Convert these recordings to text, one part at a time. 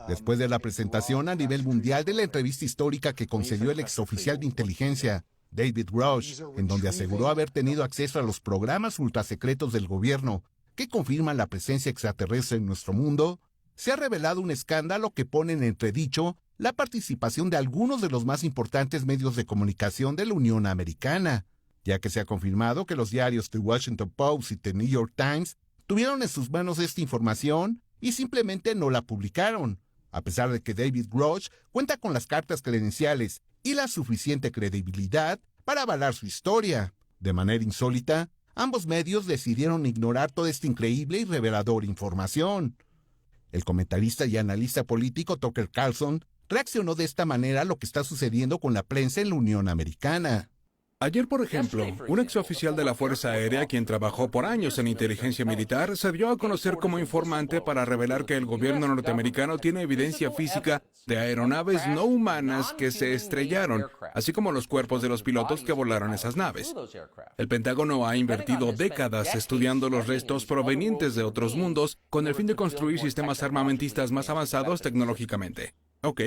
Después de la presentación a nivel mundial de la entrevista histórica que concedió el exoficial de inteligencia, David Grush, en donde aseguró haber tenido acceso a los programas ultrasecretos del gobierno que confirman la presencia extraterrestre en nuestro mundo, se ha revelado un escándalo que pone en entredicho la participación de algunos de los más importantes medios de comunicación de la Unión Americana, ya que se ha confirmado que los diarios The Washington Post y The New York Times tuvieron en sus manos esta información y simplemente no la publicaron, a pesar de que David Grush cuenta con las cartas credenciales y la suficiente credibilidad para avalar su historia. De manera insólita, ambos medios decidieron ignorar toda esta increíble y reveladora información. El comentarista y analista político Tucker Carlson reaccionó de esta manera a lo que está sucediendo con la prensa en la Unión Americana. Ayer, por ejemplo, un exoficial de la Fuerza Aérea, quien trabajó por años en inteligencia militar, se dio a conocer como informante para revelar que el gobierno norteamericano tiene evidencia física de aeronaves no humanas que se estrellaron, así como los cuerpos de los pilotos que volaron esas naves. El Pentágono ha invertido décadas estudiando los restos provenientes de otros mundos con el fin de construir sistemas armamentistas más avanzados tecnológicamente. Ok,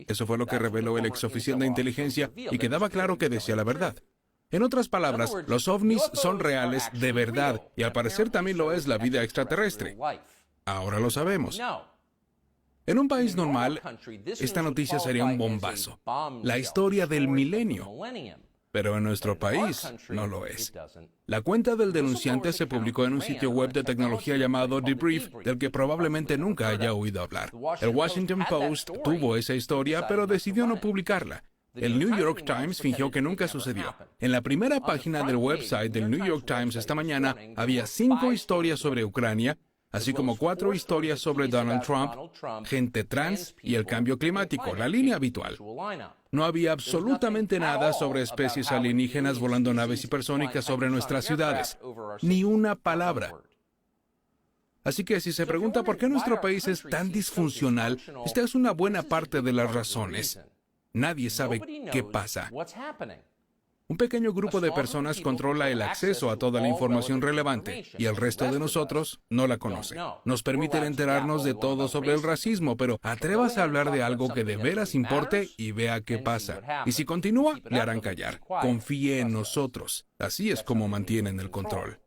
eso fue lo que reveló el exoficial de inteligencia y quedaba claro que decía la verdad. En otras palabras, los ovnis son reales de verdad y al parecer también lo es la vida extraterrestre. Ahora lo sabemos. En un país normal, esta noticia sería un bombazo, la historia del milenio. Pero en nuestro país no lo es. La cuenta del denunciante se publicó en un sitio web de tecnología llamado Debrief, del que probablemente nunca haya oído hablar. El Washington Post tuvo esa historia, pero decidió no publicarla. El New York Times fingió que nunca sucedió. En la primera página del website del New York Times esta mañana había 5 historias sobre Ucrania, así como 4 historias sobre Donald Trump, gente trans y el cambio climático, la línea habitual. No había absolutamente nada sobre especies alienígenas volando naves hipersónicas sobre nuestras ciudades. Ni una palabra. Así que si se pregunta por qué nuestro país es tan disfuncional, esta es una buena parte de las razones. Nadie sabe qué pasa. Un pequeño grupo de personas controla el acceso a toda la información relevante y el resto de nosotros no la conoce. Nos permiten enterarnos de todo sobre el racismo, pero atrévase a hablar de algo que de veras importe y vea qué pasa. Y si continúa, le harán callar. Confíe en nosotros. Así es como mantienen el control.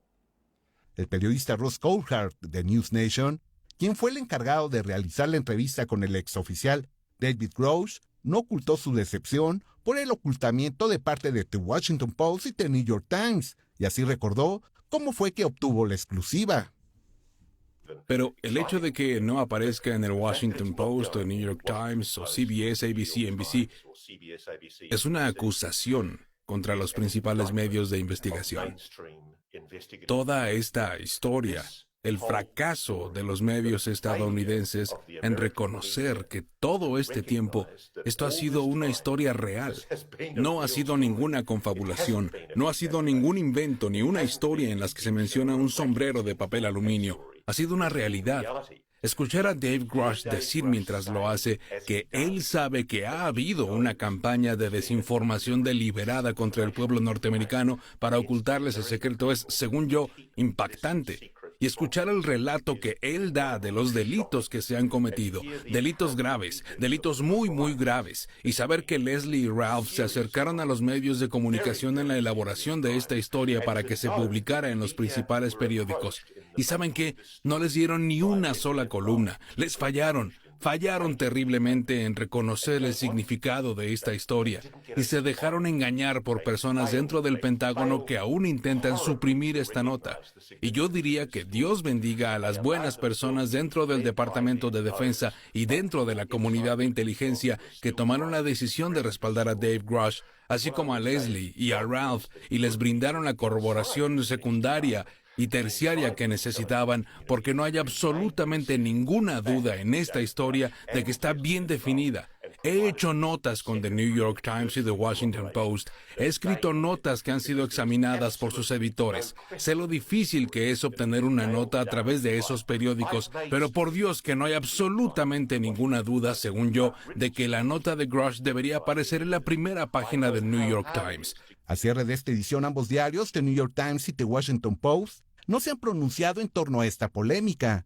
El periodista Ross Coulthard de News Nation, quien fue el encargado de realizar la entrevista con el exoficial David Grush, no ocultó su decepción por el ocultamiento de parte de The Washington Post y The New York Times, y así recordó cómo fue que obtuvo la exclusiva. Pero el hecho de que no aparezca en el Washington Post, o New York Times, o CBS, ABC, NBC, es una acusación contra los principales medios de investigación. Toda esta historia, el fracaso de los medios estadounidenses en reconocer que todo este tiempo esto ha sido una historia real. No ha sido ninguna confabulación, no ha sido ningún invento ni una historia en las que se menciona un sombrero de papel aluminio. Ha sido una realidad. Escuchar a Dave Grush decir mientras lo hace que él sabe que ha habido una campaña de desinformación deliberada contra el pueblo norteamericano para ocultarles el secreto es, según yo, impactante. Y escuchar el relato que él da de los delitos que se han cometido, delitos graves, delitos muy, muy graves, y saber que Leslie y Ralph se acercaron a los medios de comunicación en la elaboración de esta historia para que se publicara en los principales periódicos. ¿Y saben qué? No les dieron ni una sola columna. Les fallaron. Fallaron terriblemente en reconocer el significado de esta historia y se dejaron engañar por personas dentro del Pentágono que aún intentan suprimir esta nota. Y yo diría que Dios bendiga a las buenas personas dentro del Departamento de Defensa y dentro de la comunidad de inteligencia que tomaron la decisión de respaldar a Dave Grush, así como a Leslie y a Ralph, y les brindaron la corroboración secundaria y terciaria que necesitaban, porque no hay absolutamente ninguna duda en esta historia de que está bien definida. He hecho notas con The New York Times y The Washington Post. He escrito notas que han sido examinadas por sus editores. Sé lo difícil que es obtener una nota a través de esos periódicos, pero por Dios que no hay absolutamente ninguna duda, según yo, de que la nota de Grush debería aparecer en la primera página del New York Times. Al cierre de esta edición, ambos diarios, The New York Times y The Washington Post, no se han pronunciado en torno a esta polémica.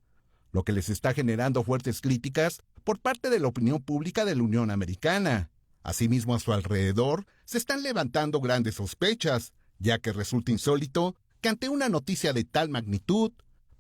lo que les está generando fuertes críticas por parte de la opinión pública de la Unión Americana. Asimismo, a su alrededor se están levantando grandes sospechas, ya que resulta insólito que ante una noticia de tal magnitud,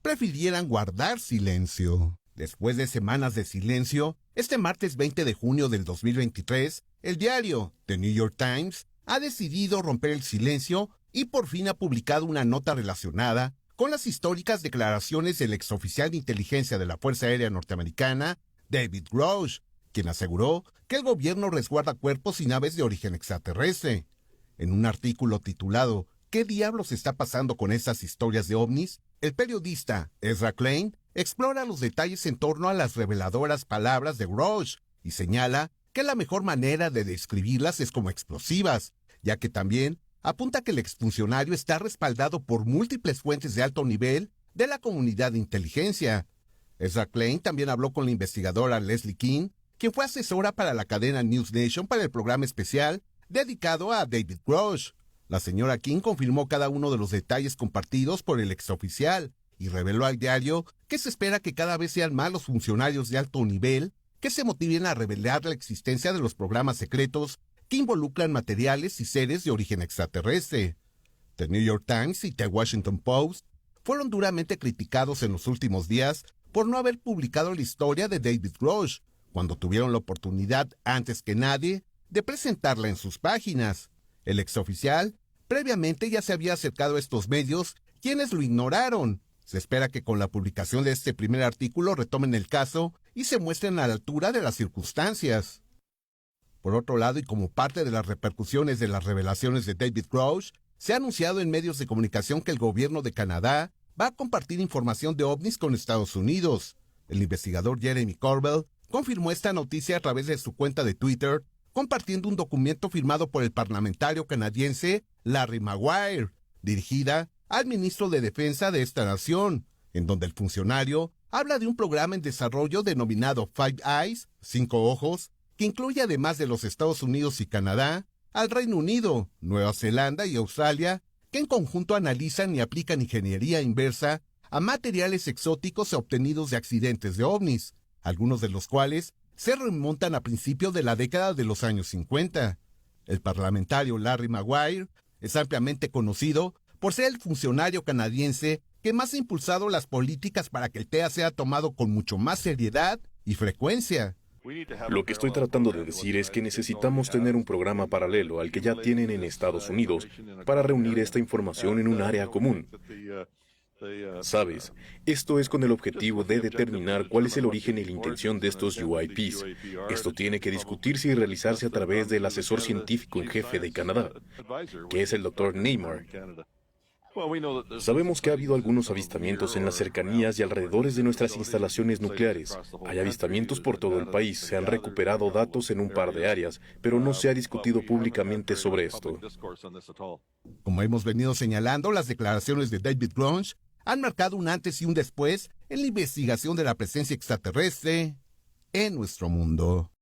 prefirieran guardar silencio. Después de semanas de silencio, este martes 20 de junio del 2023, el diario The New York Times ha decidido romper el silencio y por fin ha publicado una nota relacionada con las históricas declaraciones del exoficial de inteligencia de la Fuerza Aérea Norteamericana, David Grusch, quien aseguró que el gobierno resguarda cuerpos y naves de origen extraterrestre. En un artículo titulado ¿Qué diablos está pasando con esas historias de ovnis?, el periodista Ezra Klein explora los detalles en torno a las reveladoras palabras de Grusch y señala que la mejor manera de describirlas es como explosivas, ya que también apunta que el exfuncionario está respaldado por múltiples fuentes de alto nivel de la comunidad de inteligencia. Ezra Klein también habló con la investigadora Leslie King, quien fue asesora para la cadena News Nation para el programa especial dedicado a David Grusch. La señora King confirmó cada uno de los detalles compartidos por el exoficial y reveló al diario que se espera que cada vez sean más los funcionarios de alto nivel que se motiven a revelar la existencia de los programas secretos que involucran materiales y seres de origen extraterrestre. The New York Times y The Washington Post fueron duramente criticados en los últimos días por no haber publicado la historia de David Grusch, cuando tuvieron la oportunidad, antes que nadie, de presentarla en sus páginas. El exoficial previamente ya se había acercado a estos medios, quienes lo ignoraron. Se espera que con la publicación de este primer artículo retomen el caso y se muestren a la altura de las circunstancias. Por otro lado, y como parte de las repercusiones de las revelaciones de David Grusch, se ha anunciado en medios de comunicación que el gobierno de Canadá va a compartir información de ovnis con Estados Unidos. El investigador Jeremy Corbell confirmó esta noticia a través de su cuenta de Twitter, compartiendo un documento firmado por el parlamentario canadiense Larry Maguire, dirigida al ministro de Defensa de esta nación, en donde el funcionario habla de un programa en desarrollo denominado Five Eyes, 5 ojos, que incluye además de los Estados Unidos y Canadá, al Reino Unido, Nueva Zelanda y Australia, que en conjunto analizan y aplican ingeniería inversa a materiales exóticos obtenidos de accidentes de ovnis, algunos de los cuales se remontan a principios de la década de los años 50. El parlamentario Larry Maguire es ampliamente conocido por ser el funcionario canadiense que más ha impulsado las políticas para que el TEA sea tomado con mucho más seriedad y frecuencia. Lo que estoy tratando de decir es que necesitamos tener un programa paralelo al que ya tienen en Estados Unidos para reunir esta información en un área común. Sabes, esto es con el objetivo de determinar cuál es el origen y la intención de estos UIPs. Esto tiene que discutirse y realizarse a través del asesor científico en jefe de Canadá, que es el Dr. Neymar. Sabemos que ha habido algunos avistamientos en las cercanías y alrededores de nuestras instalaciones nucleares. Hay avistamientos por todo el país, se han recuperado datos en un par de áreas, pero no se ha discutido públicamente sobre esto. Como hemos venido señalando, las declaraciones de David Grusch han marcado un antes y un después en la investigación de la presencia extraterrestre en nuestro mundo.